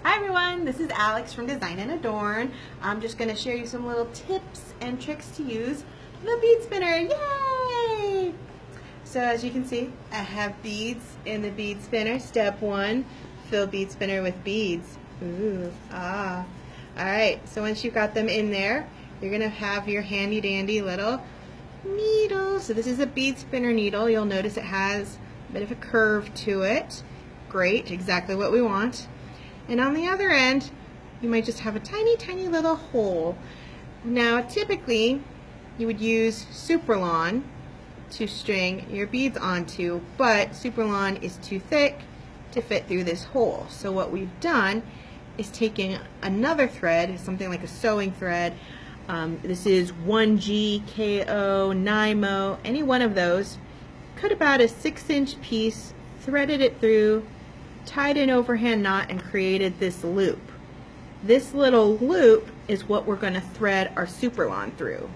Hi everyone, this is Alex from Design and Adorn. I'm just going to share you some little tips and tricks to use the bead spinner. Yay! So as you can see, I have beads in the bead spinner. Step 1, fill bead spinner with beads. Ooh, ah. Alright, so once you've got them in there, you're going to have your handy dandy little needle. So this is a bead spinner needle. You'll notice it has a bit of a curve to it. Great, exactly what we want. And on the other end, you might just have a tiny, tiny little hole. Now, typically, you would use Superlon to string your beads onto, but Superlon is too thick to fit through this hole. So what we've done is taken another thread, something like a sewing thread. This is 1G, KO, NYMO, any one of those. Cut about a 6-inch piece, threaded it through, tied an overhand knot, and created this loop. This little loop is what we're going to thread our Superlon through.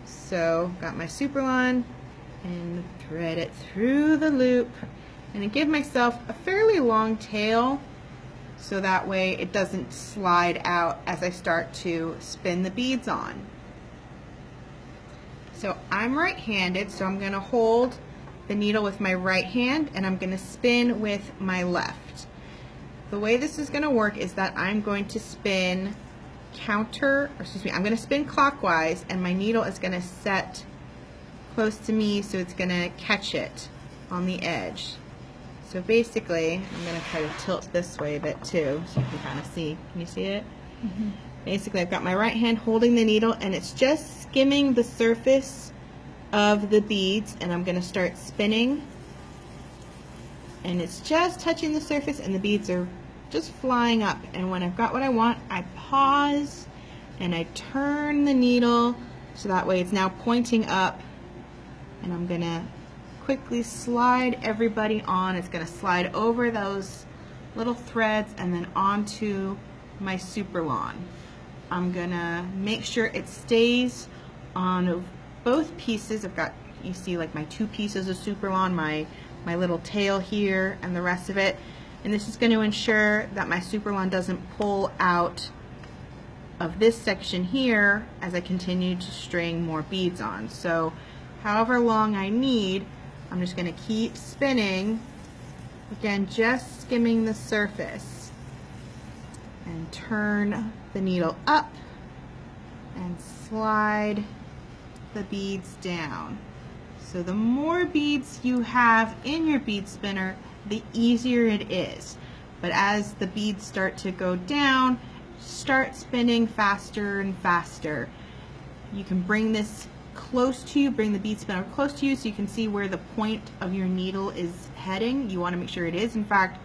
So got my Superlon and thread it through the loop, and I give myself a fairly long tail so that way it doesn't slide out as I start to spin the beads on. So I'm right-handed, so I'm going to hold the needle with my right hand and I'm going to spin with my left. The way this is going to work is that I'm going to spin I'm going to spin clockwise, and my needle is going to set close to me so it's going to catch it on the edge. So basically, I'm going to try to tilt this way a bit too so you can kind of see. Can you see it? Mm-hmm. Basically, I've got my right hand holding the needle and it's just skimming the surface of the beads, and I'm going to start spinning, and it's just touching the surface and the beads are just flying up. And when I've got what I want, I pause and I turn the needle so that way it's now pointing up, and I'm going to quickly slide everybody on. It's going to slide over those little threads and then onto my Superlon. I'm going to make sure it stays on both pieces. I've got, you see, like my 2 pieces of Superlon, my little tail here and the rest of it, and this is going to ensure that my Superlon doesn't pull out of this section here as I continue to string more beads on. So however long I need, I'm just going to keep spinning, again just skimming the surface, and turn the needle up and slide the beads down. So the more beads you have in your bead spinner, the easier it is. But as the beads start to go down, start spinning faster and faster. You can bring this close to you, bring the bead spinner close to you so you can see where the point of your needle is heading. You want to make sure it is in fact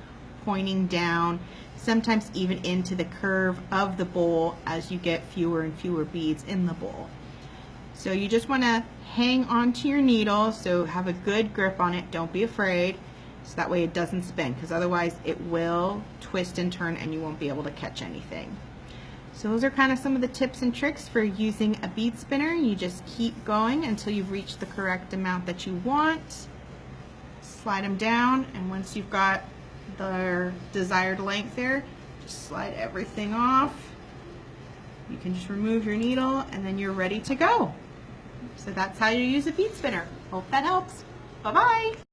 pointing down, sometimes even into the curve of the bowl as you get fewer and fewer beads in the bowl. So you just want to hang onto your needle, so have a good grip on it, don't be afraid, so that way it doesn't spin, because otherwise it will twist and turn and you won't be able to catch anything. So those are kind of some of the tips and tricks for using a bead spinner. You just keep going until you've reached the correct amount that you want. Slide them down, and once you've got the desired length there, just slide everything off. You can just remove your needle and then you're ready to go. So that's how you use a bead spinner. Hope that helps. Bye-bye.